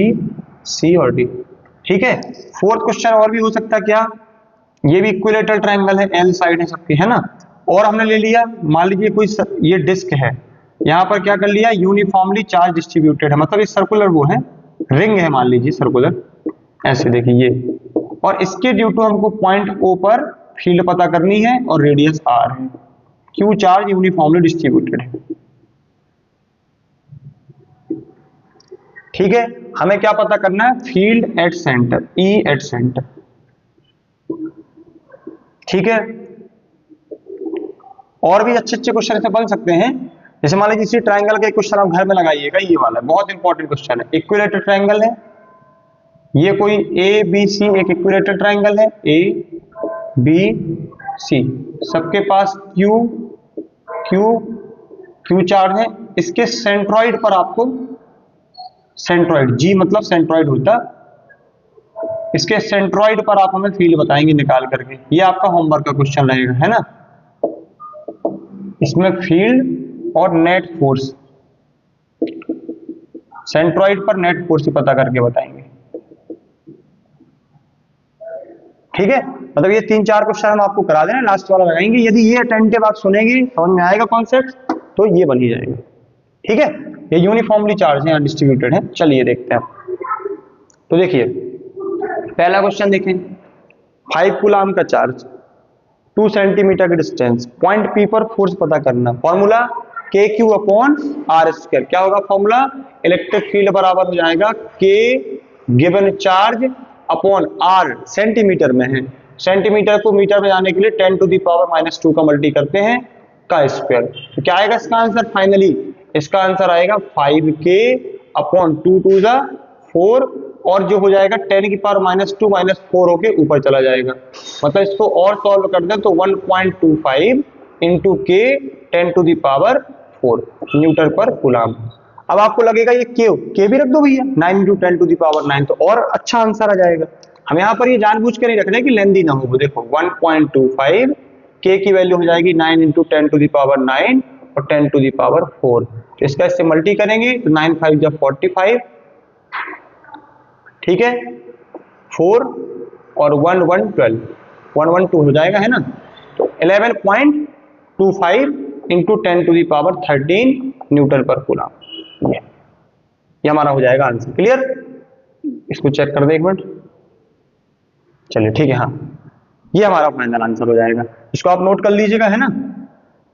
सी और डी, ठीक है। फोर्थ क्वेश्चन और भी हो सकता है क्या, ये भी इक्विलेटरल ट्रायंगल है, एल साइड है सबकी, है ना। और हमने ले लिया, मान लीजिए कोई ये डिस्क है, यहां पर क्या कर लिया यूनिफॉर्मली चार्ज डिस्ट्रीब्यूटेड है, मतलब ये सर्कुलर वो है, रिंग है मान लीजिए सर्कुलर, ऐसे देखिए ये, और इसके ड्यू टू हमको पॉइंट ओ पर फील्ड पता करनी है और रेडियस आर है, क्यू चार्ज यूनिफॉर्मली डिस्ट्रीब्यूटेड है, ठीक है। हमें क्या पता करना है, field at centre, E at centre, ठीक है। और भी अच्छे अच्छे क्वेश्चन ऐसे बन सकते हैं, जैसे मान लीजिए इसी ट्रायंगल का क्वेश्चन आप घर में लगाइएगा, ये वाला बहुत इंपॉर्टेंट क्वेश्चन है, इक्विलेटरल ट्रायंगल है, ये कोई ए बी सी एक इक्विलेटरल ट्रायंगल है, ए बी सी, सबके पास क्यू क्यू चार्ज है, इसके सेंट्रॉइड पर आपको, सेंट्रॉइड जी मतलब सेंट्रॉइड होता, इसके सेंट्रॉइड पर आप हमें फील्ड बताएंगे निकाल करके। ये आपका होमवर्क का क्वेश्चन रहेगा, है ना। इसमें फील्ड और नेट फोर्स, सेंट्रॉइड पर नेट फोर्स पता करके बताएंगे, ठीक है। मतलब ये 3-4 क्वेश्चन हम आपको करा देना, लास्ट वाला लगाएंगे। यदि ये अटेंटिव आप सुनेंगे, समझ में आएगा कॉन्सेप्ट, तो ये बन ही जाएगा, ठीक है। ये यूनिफॉर्मली चार्ज है, डिस्ट्रीब्यूटेड है। चलिए देखते हैं। तो देखिए पहला क्वेश्चन देखें, 5 कूलम का चार्ज, 2 सेंटीमीटर की डिस्टेंस, पॉइंट पी पर फोर्स पता करना। फॉर्मूला के क्यू अपॉन आर स्क्वायर। क्या होगा फॉर्मूला? इलेक्ट्रिक फील्ड बराबर हो जाएगा के given charge upon R, centimetre में है, सेंटीमीटर को मीटर में जाने के लिए 10⁻⁻² का मल्टी करते हैं का स्क्वायर। तो क्या आएगा इसका आंसर? फाइनली इसका आंसर आएगा 5K अपॉन 2 2 जा 4, और जो हो जाएगा 10⁻² - 4 होके ऊपर चला जाएगा। मतलब इसको और सॉल्व कर दें तो 1.25 इंटू के 10⁻⁴ न्यूटन पर कूलम। अब आपको लगेगा ये के भी रख दो भैया, 9 इंटू 10⁻⁹, तो और अच्छा आंसर आ जाएगा। हम यहाँ पर ये जानबूझ के नहीं रख रहे कि लेंदी ना हो। देखो 1.25, के की वैल्यू हो जाएगी 9 इंटू 10⁻⁹ और 10⁻⁴। तो इसका इससे मल्टी करेंगे तो 9 5 जा 45, ठीक है, 4 और 1 1 12, 112 हो जाएगा, है ना। तो 11.25 इंटू 10⁻13 न्यूटन पर कूलम, ये हमारा हो जाएगा आंसर। क्लियर? इसको चेक कर दे एक मिनट। चलिए ठीक है, हाँ ये हमारा फाइनल आंसर हो जाएगा। इसको आप नोट कर लीजिएगा, है ना।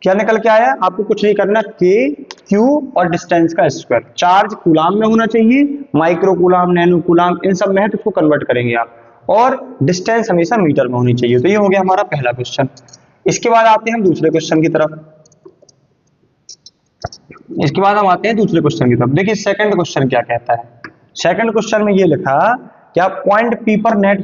क्या निकल के आया? आपको कुछ नहीं करना, के क्यू और डिस्टेंस का स्क्वायर। चार्ज कूलम में होना चाहिए, माइक्रो कूलम, नैनो कूलम, इन सब में है तो उसको कन्वर्ट करेंगे आप, और डिस्टेंस हमेशा मीटर में होनी चाहिए। तो ये हो गया हमारा पहला क्वेश्चन। इसके बाद आते हैं हम दूसरे क्वेश्चन की तरफ। इसके बाद हम आते हैं दूसरे क्वेश्चन की तरफ। देखिए सेकंड क्वेश्चन क्या कहता है। सेकंड क्वेश्चन में ये लिखा कि आप पॉइंट पी पर नेट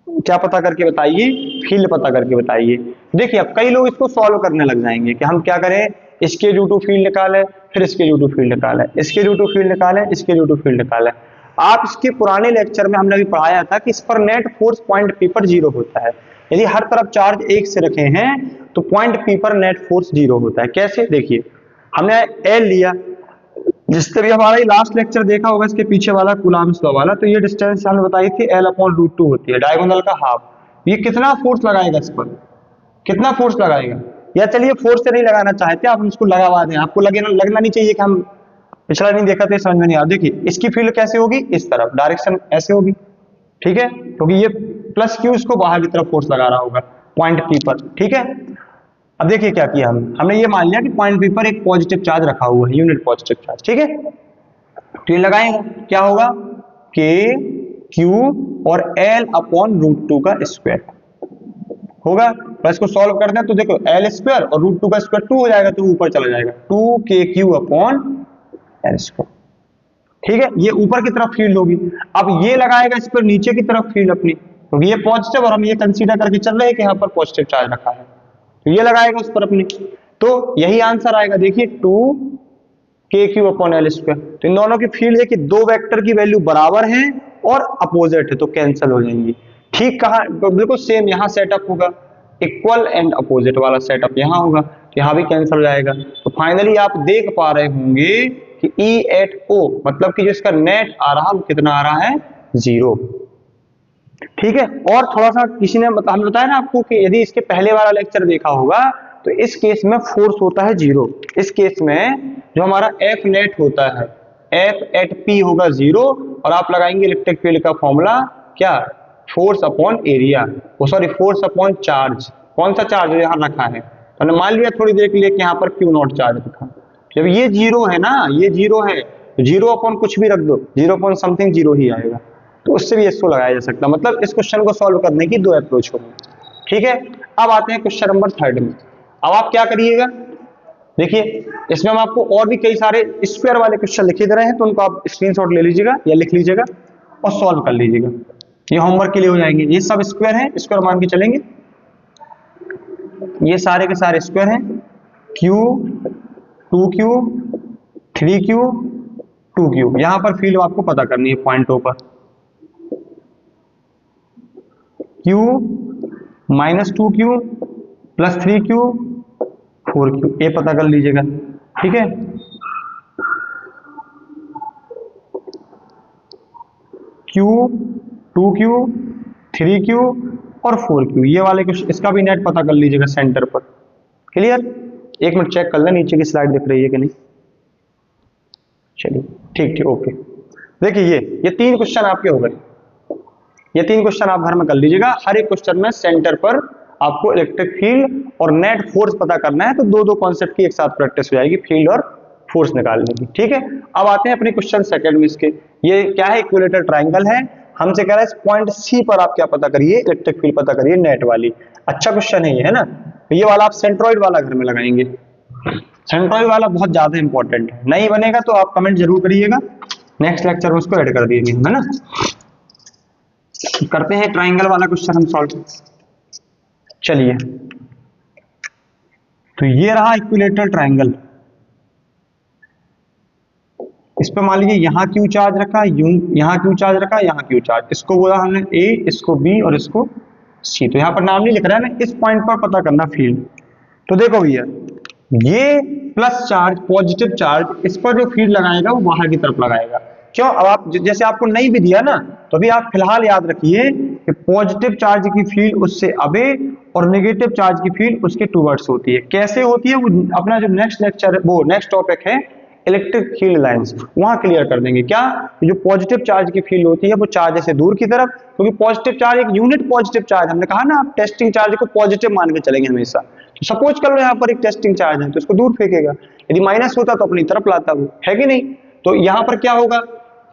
क्या पता करके बताइए, फील्ड पता करके बताइए। देखिए अब कई लोग इसको सॉल्व करने लग जाएंगे कि हम क्या करें, इसके ड्यू टू फील्ड निकालें, फिर इसके ड्यू टू फील्ड निकालें, इसके ड्यू टू फील्ड निकालें, इसके ड्यू टू फील्ड निकालें। आप इसके पुराने लेक्चर में हमने अभी पढ़ाया था कि इस पर नेट फोर्स पॉइंट पी पर 0 होता है। यदि हर तरफ चार्ज 1 से रखे हैं तो पॉइंट पी पर नेट फोर्स 0 होता है। कैसे? देखिए हमने एल लिया, जिससे भी हमारा ये लास्ट लेक्चर देखा होगा इसके पीछे वाला कूलम्स लॉ वाला, तो ये डिस्टेंस हमने बताई थी L/√2 होती है, डायगोनल का हाफ। ये कितना फोर्स लगाएगा इस पर, कितना फोर्स लगाएगा? या चलिए फोर्स से नहीं लगाना चाहते आप, इसको लगावा दें। आपको लगना नहीं चाहिए कि हम पिछला नहीं देखा था, समझ में नहीं आ। देखिए इसकी फील्ड कैसे होगी, इस तरफ, डायरेक्शन ऐसे होगी, ठीक है, क्योंकि ये प्लस क्यू इसको बाहर की तरफ फोर्स लगा रहा होगा पॉइंट पी पर, ठीक है। अब देखिए क्या किया हमने ये मान लिया कि पॉइंट पी पर एक पॉजिटिव चार्ज रखा हुआ है, यूनिट पॉजिटिव चार्ज, ठीक है। तो ये लगाएंगे, क्या होगा, के क्यू और L/√2 का स्क्वायर होगा। तो इसको सॉल्व करते हैं तो देखो L स्क्वायर और √2 का स्क्वायर 2 हो जाएगा, तो ऊपर चला जाएगा 2KQ/L², ठीक है। ये ऊपर की तरफ फील्ड होगी। अब ये लगाएगा इस पर नीचे की तरफ फील्ड अपनी, क्योंकि तो ये पॉजिटिव और हम ये कंसीडर करके चल रहे हैं कि यहाँ पर पॉजिटिव चार्ज रखा है, तो ये लगाएगा उस पर अपनी, तो यही आंसर आएगा। देखिए 2KQ/L²। तो इन दोनों की फील्ड है कि दो वेक्टर की वैल्यू बराबर है और अपोजिट है, तो कैंसिल हो जाएंगी। ठीक कहा, बिल्कुल सेम यहाँ सेटअप होगा, इक्वल एंड अपोजिट वाला सेटअप यहाँ होगा, तो यहाँ भी कैंसिल हो जाएगा। तो फाइनली आप देख पा रहे होंगे कि E@O मतलब कि जो इसका नेट आ रहा है कितना आ रहा है, 0, ठीक है। और थोड़ा सा किसी ने हम बताया ना आपको कि यदि इसके पहले वाला लेक्चर देखा होगा तो इस केस में फोर्स होता है 0। इस केस में जो हमारा F नेट होता है, F@P होगा 0, और आप लगाएंगे इलेक्ट्रिक फील्ड का फॉर्मूला क्या, force upon area, sorry force upon charge. कौन सा चार्ज यहाँ रखा है, तो हमने मान लिया थोड़ी देर के लिए कि यहाँ पर Q0 चार्ज रखा। जब ये 0 है ना, ये 0 है, तो 0 अपॉन कुछ भी रख दो, 0 अपॉन समथिंग 0 ही आएगा, तो उससे भी इसको लगाया जा सकता है। मतलब इस क्वेश्चन को सॉल्व करने की दो अप्रोच होगी, ठीक है। अब आते हैं क्वेश्चन नंबर 3 में। अब आप क्या करिएगा, देखिए इसमें हम आपको और भी कई सारे स्क्वायर वाले क्वेश्चन लिखे दे रहे हैं, तो उनको आप स्क्रीनशॉट ले लीजिएगा या लिख लीजिएगा और सॉल्व कर लीजिएगा, ये होमवर्क के लिए हो जाएंगे। ये सब स्क्वायर है, स्क्वायर मान के चलेंगे, ये सारे के सारे स्क्वायर हैं, Q 2Q 3Q 2Q। यहां पर फील्ड आपको पता करनी है पॉइंटों पर। Q -2Q plus 3Q 4Q, ये पता कर लीजिएगा। ठीक है, Q 2Q 3Q और 4Q, ये वाले क्वेश्चन, इसका भी नेट पता कर लीजिएगा सेंटर पर। क्लियर? एक मिनट चेक कर ले नीचे की स्लाइड दिख रही है कि नहीं। चलिए ठीक ठीक, ओके। देखिए ये 3 क्वेश्चन आपके हो गए। ये 3 क्वेश्चन आप घर में कर लीजिएगा। हर एक क्वेश्चन में सेंटर पर आपको इलेक्ट्रिक फील्ड और नेट फोर्स पता करना है, तो दो कॉन्सेप्ट की एक साथ प्रैक्टिस हो जाएगी, फील्ड और फोर्स निकालने की। ठीक है, अब आते हैं अपने क्वेश्चन सेकंड में। इसके ये क्या है, इक्विलेटरल ट्रायंगल है। हमसे कह रहा है इस पॉइंट सी पर आप क्या पता करिए, इलेक्ट्रिक फील्ड पता करिए नेट वाली। अच्छा क्वेश्चन है ये, है ना। तो ये वाला आप सेंट्रॉइड वाला घर में लगाएंगे। सेंट्रॉइड वाला बहुत ज्यादा इंपॉर्टेंट है। नहीं बनेगा तो आप कमेंट जरूर करिएगा, नेक्स्ट लेक्चर में उसको ऐड कर देंगे, है ना। करते हैं ट्रायंगल वाला क्वेश्चन हम सॉल्व। चलिए, तो ये रहा इक्विलेटरल ट्रायंगल। इस पे मान लीजिए यहाँ क्यू चार्ज रखा, यहाँ क्यू चार्ज रखा, यहाँ क्यू चार्ज, इसको बोला हमने ए, इसको बी और इसको सी। तो यहाँ पर नाम नहीं लिख रहा है ना, इस पॉइंट पर पता करना फील्ड। तो देखो भैया, ये प्लस चार्ज, पॉजिटिव चार्ज, इस पर जो फील्ड लगाएगा वो बाहर की तरफ लगाएगा। क्यों? अब आप जैसे आपको नहीं भी दिया ना, तो अभी आप फिलहाल याद रखिए कि पॉजिटिव चार्ज की फील्ड उससे अबे और नेगेटिव चार्ज की फील्ड उसके टूवर्ड्स होती है। कैसे होती है वो अपना जो नेक्स्ट लेक्चर, वो नेक्स्ट टॉपिक है इलेक्ट्रिक फील्ड लाइंस, वहां क्लियर कर देंगे। क्या? जो पॉजिटिव चार्ज की फील्ड होती है वो चार्ज से दूर की तरफ, क्योंकि पॉजिटिव चार्ज एक यूनिट पॉजिटिव चार्ज, हमने कहा ना आप टेस्टिंग चार्ज को पॉजिटिव मान के चलेंगे हमेशा। तो सपोज कर लो यहाँ पर एक टेस्टिंग चार्ज है तो इसको दूर फेंकेगा, यदि माइनस होता तो अपनी तरफ लाता, वो है कि नहीं। तो यहाँ पर क्या होगा,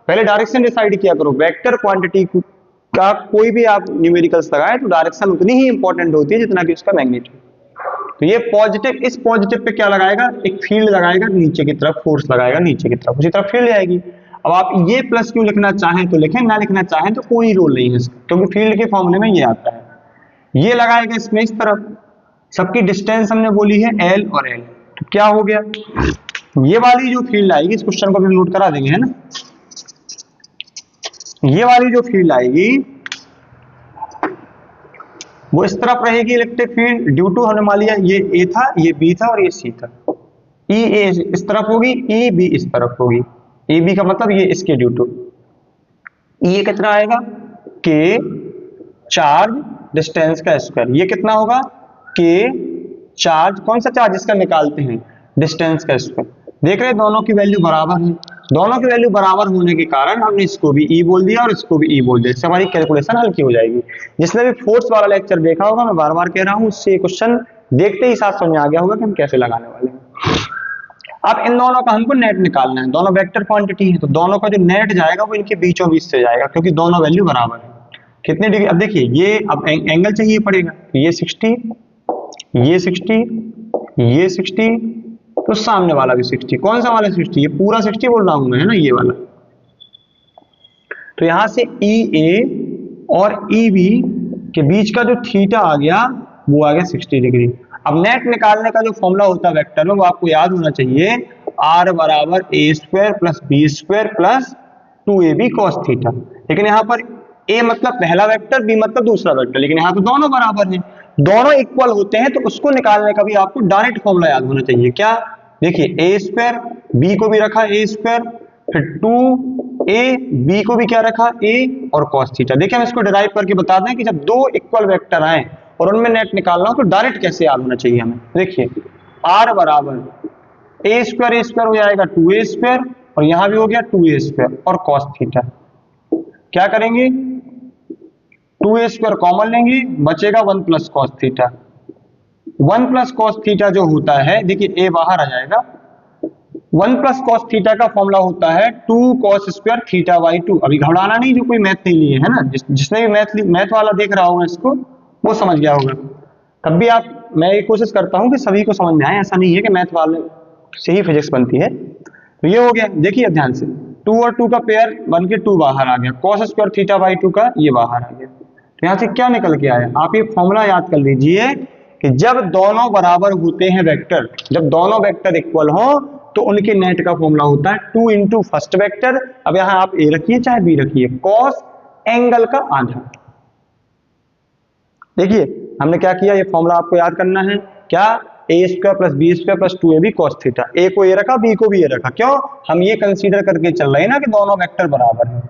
पहले डायरेक्शन डिसाइड किया करो। वेक्टर क्वांटिटी का कोई भी आप न्यूमेरिकल्स लगाए तो डायरेक्शन उतनी ही इंपॉर्टेंट होती है जितना कि उसका मैग्नीट्यूड। तो ये पॉजिटिव, इस पॉजिटिव पे क्या लगाएगा, एक फील्ड लगाएगा नीचे की तरफ, फोर्स लगाएगा नीचे की तरफ, उसी तरफ फील्ड जाएगी। अब आप ये प्लस क्यों लिखना चाहें तो लिखें, ना लिखना चाहें तो कोई रोल नहीं है इसका, क्योंकि फील्ड के फॉर्मूले में ये आता है। ये लगाएगा इसमें इस तरफ, सबकी डिस्टेंस हमने बोली है L और L। तो क्या हो गया, ये वाली जो फील्ड आएगी, इस क्वेश्चन को भी नोट करा देंगे, है ना। ये वाली जो फील्ड आएगी वो इस तरफ रहेगी इलेक्ट्रिक फील्ड, ड्यू टू हमने मान लिया ये A था, ये B था और ये C था। E A इस तरफ होगी, E B इस तरफ होगी। E B का मतलब ये इसके ड्यू टू। ये कितना आएगा, K चार्ज डिस्टेंस का स्क्वायर। ये कितना होगा, K चार्ज, कौन सा चार्ज इसका निकालते हैं, डिस्टेंस का स्क्वायर। देख रहे हैं दोनों की वैल्यू बराबर है। दोनों की वैल्यू बराबर होने के कारण हमने इसको भी E बोल दिया और इसको भी E बोल दिया। इससे हमारी कैलकुलेशन हल्की हो जाएगी। जिसने भी फोर्स वाला लेक्चर देखा होगा, मैं बार बार कह रहा हूं, उससे क्वेश्चन देखते ही साथ समझ में आ गया होगा कि हम कैसे लगाने वाले हैं। अब इन दोनों का हमको नेट निकालना है। दोनों वेक्टर क्वांटिटी है, तो दोनों का जो नेट जाएगा वो इनके बीचों बीच से जाएगा, क्योंकि दोनों वैल्यू बराबर है। कितने डिग्री, अब देखिए ये अब एंगल चाहिए पड़ेगा, ये 60, ये 60, ये 60, तो सामने वाला भी 60। कौन सा वाला 60, ये पूरा 60 बोल रहा हूं मैं, है ना, ये वाला। तो यहां से EA और EB के बीच का जो थीटा आ गया वो आ गया 60 डिग्री। अब नेट निकालने का जो फॉर्मूला होता है वेक्टर में, वो आपको याद होना चाहिए, R बराबर A square plus B square plus 2AB cos theta. लेकिन यहाँ पर A मतलब पहला वेक्टर, B मतलब दूसरा वेक्टर, लेकिन यहाँ तो दोनों बराबर हैं, दोनों इक्वल होते हैं, तो उसको निकालने का भी आपको डायरेक्ट फॉर्मूला याद होना चाहिए। क्या? देखिए A स्क्वायर, B को भी रखा A स्क्वायर, फिर 2A, B को भी क्या रखा A और cos थीटा। देखिए हम इसको डिराइव करके बता दें कि जब दो इक्वल वेक्टर आए और उनमें नेट निकालना हो तो डायरेक्ट कैसे याद होना चाहिए हमें। देखिए R बराबर A स्क्वायर हो जाएगा 2A स्क्वायर, और यहां भी हो गया 2A स्क्वायर और cos थीटा। क्या करेंगे, 2A स्क्वायर कॉमन लेंगे, बचेगा 1 plus cos theta. 1 plus cos theta जो होता है, देखिए A बाहर आ जाएगा। 1 प्लस cos थीटा का फॉर्मूला होता है 2 cos स्क्वायर थीटा बाई 2। अभी घबराना नहीं, जो कोई मैथ नहीं लिए है ना, जिसने भी मैथ वाला देख रहा होगा इसको, वो समझ गया होगा। तब भी मैं ये कोशिश करता हूं कि सभी को समझ में आए, ऐसा नहीं है कि मैथ वाले से ही फिजिक्स बनती है। तो ये हो गया, देखिए ध्यान से, 2 और 2 का पेयर बन के 2 बाहर आ गया, cos स्क्वायर थीटा बाई 2 का ये बाहर आ गया। तो यहाँ से क्या निकल के आया, आप ये फॉर्मूला याद कर लीजिए कि जब दोनों बराबर होते हैं वेक्टर, जब दोनों वेक्टर इक्वल हो तो उनके नेट का फॉर्मूला होता है 2 इंटू फर्स्ट वेक्टर, अब यहां आप ए रखिए चाहे बी रखिए, कॉस एंगल का आधा। देखिए हमने क्या किया, ये फॉर्मूला आपको याद करना है, क्या a square plus b square plus 2ab cos theta. A को ये रखा, बी को भी ये रखा, क्यों, हम ये कंसीडर करके चल रहे हैं ना कि दोनों वेक्टर बराबर हैं।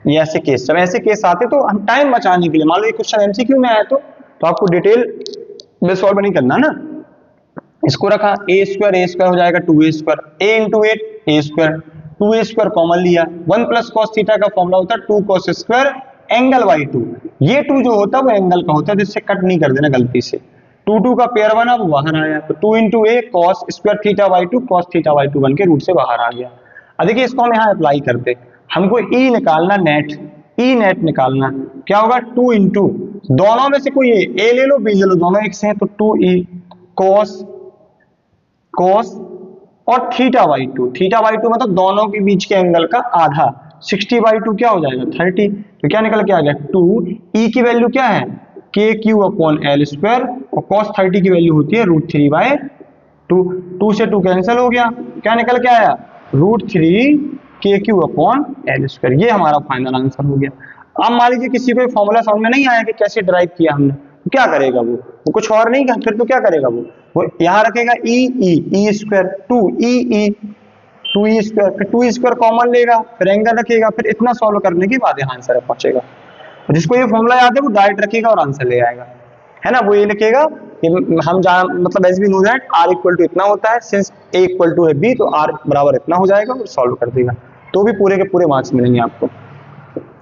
ये ऐसे केस, जब ऐसे केस आते तो हम टाइम बचाने के लिए, मान लो ये क्वेश्चन एमसीक्यू में आया तो आपको डिटेल में सॉल्व नहीं करना ना, इसको रखा ए स्क्वायर हो जाएगा 2a स्क्वायर, ए इंटू ए स्क्वायर, 2a स्क्वायर कॉमन लिया, 1 प्लस कॉस थीटा का फॉर्मूला होता है 2 कॉस स्क्वायर एंगल बाई 2। ये 2 जो होता है वो एंगल का होता है, जिससे कट नहीं कर देना गलती से, 2 का पेयर बना वो बाहर आया, तो 2 into A cos square theta by 2 cos theta by 2 बन के रूट से बाहर आ गया। अब देखिए इसको हम यहाँ अप्लाई करते, हमको ई निकालना, नेट ई नेट निकालना, क्या होगा 2 इंटू दोनों में से कोई ए ले लो बी ले लो, दोनों एक से हैं तो 2e कॉस और थीटा बाई 2, थीटा बाई 2 मतलब दोनों के बीच के एंगल का आधा, 60 बाई 2 क्या हो जाएगा 30, तो क्या निकल के आ गया 2, ई की वैल्यू क्या है के क्यू अपॉन एल स्क्वायर, और कॉस 30 की वैल्यू होती है √3 बाय 2, 2 से 2 कैंसिल हो गया, क्या निकल के आया √3 के क्यू अपॉन एल स्क्वायर। ये हमारा फाइनल आंसर हो गया। अब मान लीजिए किसी को फॉर्मूला समझ में नहीं आया कि कैसे ड्राइव किया हमने, तो क्या करेगा वो कुछ और नहीं, फिर तो क्या करेगा वो यहां रखेगा ई स्क्वायर 2e स्क्वायर, फिर 2e स्क्वायर कॉमन लेगा, फिर एंगल रखेगा, फिर इतना सॉल्व करने के बाद यहाँ आंसर पहुंचेगा। जिसको ये फॉर्मूला याद है वो डायरेक्ट रखेगा और आंसर ले आएगा, है ना, वो ये लिखेगा कि हम मतलब as we know that r equal to इतना होता है, सिंस a इक्वल टू है b तो r बराबर इतना हो जाएगा और सॉल्व कर देगा, तो भी पूरे के पूरे मार्क्स मिलेंगे आपको।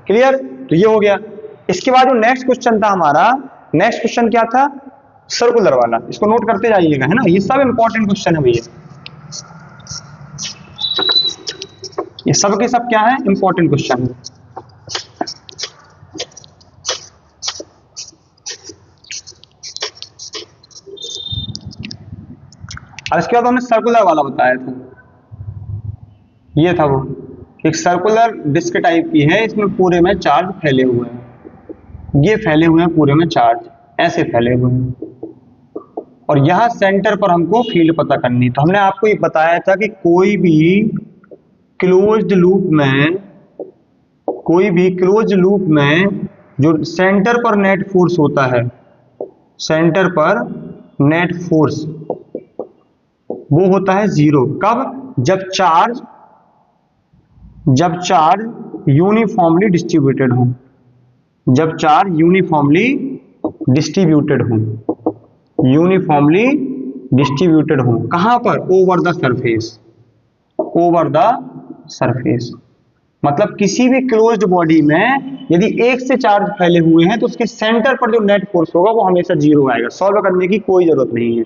क्लियर, तो ये हो गया। इसके बाद जो नेक्स्ट क्वेश्चन था हमारा, नेक्स्ट क्वेश्चन क्या था, सर्कुलर वाला, इसको नोट करते जाइएगा, है ना, ये सब इंपॉर्टेंट क्वेश्चन है भैया, ये सब के सब क्या है इंपॉर्टेंट क्वेश्चन है। अब इसके बाद हमने सर्कुलर वाला बताया था, ये था वो, एक सर्कुलर डिस्क टाइप की है, इसमें पूरे में चार्ज फैले हुए हैं, ये फैले हुए हैं पूरे में चार्ज, ऐसे फैले हुए हैं, और यहां सेंटर पर हमको फील्ड पता करनी। तो हमने आपको ये बताया था कि कोई भी क्लोज्ड लूप में जो सेंटर पर नेट फोर्स होता है, सेंटर पर नेट फोर्स वो होता है 0, कब, जब चार्ज यूनिफॉर्मली डिस्ट्रीब्यूटेड हो, जब चार्ज यूनिफॉर्मली डिस्ट्रीब्यूटेड हो, कहां पर, ओवर द सरफेस, मतलब किसी भी क्लोज्ड बॉडी में यदि एक से चार्ज फैले हुए हैं तो उसके सेंटर पर जो नेट फोर्स होगा वो हमेशा 0 आएगा, सॉल्व करने की कोई जरूरत नहीं है,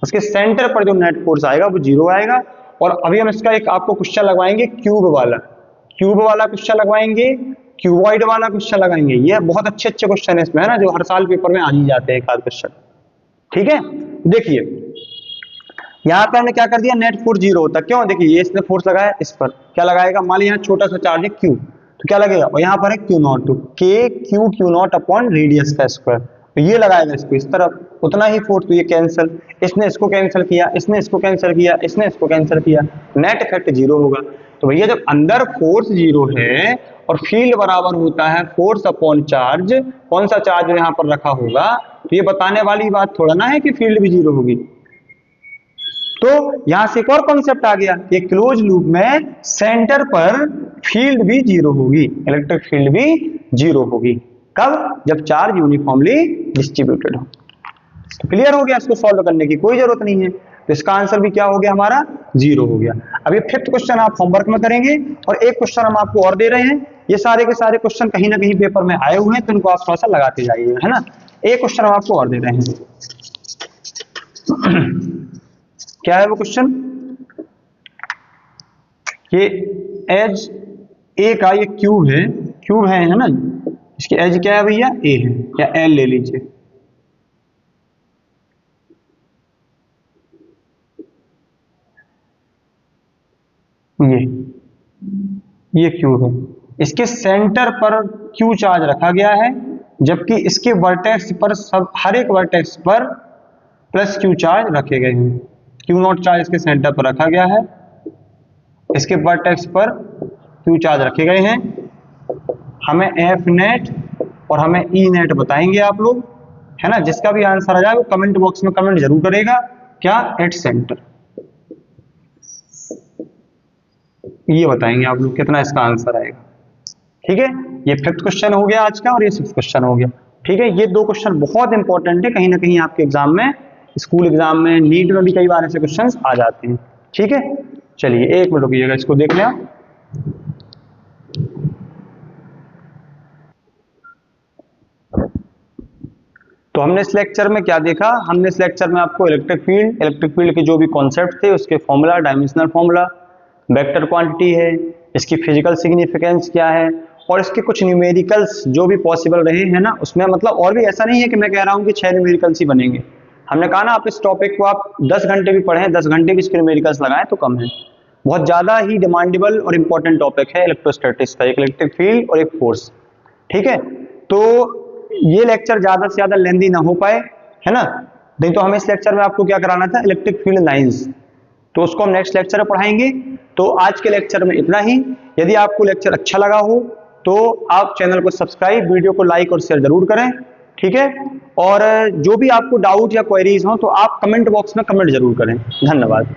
उसके सेंटर पर जो नेट फोर्स आएगा वो 0 आएगा। और अभी हम इसका एक आपको क्वेश्चन लगवाएंगे क्यूब वाला क्वेश्चन लगवाएंगे, क्यूबॉइड वाला क्वेश्चन लगाएंगे, ये बहुत अच्छे क्वेश्चन है इसमें, है ना, जो हर साल पेपर में आ ही जाते हैं एक आध क्वेश्चन। ठीक है, देखिए यहाँ पे हमने क्या कर दिया, नेट फोर्स 0 होता है, क्यों, देखिए ये इसने फोर्स लगाया, इस पर क्या लगाएगा, मान लीजिए यहाँ छोटा सा चार्ज है क्यू, तो क्या लगेगा, और यहाँ पर है क्यू नॉट, तो के क्यू नॉट अपॉन रेडियस का स्क्वायर, तो ये लगाएगा इसको इस तरफ, उतना ही फोर्स, तो ये कैंसिल, इसने इसको कैंसिल किया, इसने इसको कैंसिल किया, इसने इसको कैंसिल किया, नेट इफेक्ट 0 होगा। तो भैया जब अंदर फोर्स 0 है और फील्ड बराबर होता है फोर्स अपॉन चार्ज, कौन सा चार्ज यहाँ पर रखा होगा, तो ये बताने वाली बात थोड़ा ना है कि फील्ड भी 0 होगी। तो यहां से एक और कॉन्सेप्ट आ गया, ये क्लोज लूप में सेंटर पर फील्ड भी 0 होगी, इलेक्ट्रिक फील्ड भी 0 होगी, कब, जब चार्ज यूनिफॉर्मली डिस्ट्रीब्यूटेड हो। तो क्लियर हो गया, इसको सॉल्व करने की कोई जरूरत नहीं है, तो इसका आंसर भी क्या हो गया हमारा 0 हो गया। अब ये 5th क्वेश्चन आप होमवर्क में करेंगे, और एक क्वेश्चन हम आपको और दे रहे हैं, ये सारे के सारे क्वेश्चन कहीं ना कहीं पेपर में आए हुए हैं, तो इनको आप थोड़ा सा लगाते जाइए, है ना। एक क्वेश्चन हम आपको और दे रहे हैं, क्या है वो क्वेश्चन, ये एज ए का ये क्यूब है ना, इसकी एज क्या है भैया, ए है, या एल ले लीजिए, ये क्यूब है, इसके सेंटर पर क्यू चार्ज रखा गया है, जबकि इसके वर्टेक्स पर हर एक वर्टेक्स पर प्लस क्यू चार्ज रखे गए हैं। क्यू नॉट चार्ज इसके सेंटर पर रखा गया है, इसके वर्टेक्स पर क्यू चार्ज रखे गए हैं। हमें एफ नेट और हमें ई नेट बताएंगे आप लोग, है ना। जिसका भी आंसर आ जाए वो कमेंट बॉक्स में कमेंट जरूर करेगा, क्या, एट सेंटर। ये बताएंगे आप लोग कितना इसका आंसर आएगा। ठीक है, ये 5th क्वेश्चन हो गया आज का और ये 6th क्वेश्चन हो गया। ठीक है, ये 2 क्वेश्चन बहुत इंपॉर्टेंट है, कहीं ना कहीं आपके एग्जाम में, स्कूल एग्जाम में, नीट में भी कई बार ऐसे क्वेश्चन आ जाते हैं। ठीक है, चलिए 1 मिनट रुकिएगा, इसको देख लें। तो हमने इस लेक्चर में क्या देखा, हमने इस लेक्चर में आपको इलेक्ट्रिक फील्ड के जो भी कॉन्सेप्ट थे उसके formula, dimensional formula, vector quantity है, इसकी फिजिकल सिग्निफिकेंस क्या है, और इसके कुछ न्यूमेरिकल्स जो भी पॉसिबल रहे हैं ना उसमें, मतलब और भी ऐसा नहीं है कि मैं कह रहा हूं कि 6 न्यूमेरिकल्स ही बनेंगे। हमने कहा ना आप इस टॉपिक को आप 10 घंटे भी पढ़ें, 10 घंटे भी इसके न्यूमेरिकल्स लगाएं तो कम है। बहुत ज्यादा ही डिमांडेबल और इंपॉर्टेंट टॉपिक है इलेक्ट्रोस्टैटिक्स का, एक इलेक्ट्रिक फील्ड और एक फोर्स। ठीक है, तो ये लेक्चर ज्यादा से ज्यादा लेंदी ना हो पाए, है ना। नहीं तो हमें इस लेक्चर में आपको क्या कराना था, इलेक्ट्रिक फील्ड लाइंस, तो उसको हम नेक्स्ट लेक्चर में पढ़ाएंगे। तो आज के लेक्चर में इतना ही। यदि आपको लेक्चर अच्छा लगा हो तो आप चैनल को सब्सक्राइब, वीडियो को लाइक और शेयर जरूर करें। ठीक है, और जो भी आपको डाउट या क्वेरीज हो तो आप कमेंट बॉक्स में कमेंट जरूर करें। धन्यवाद।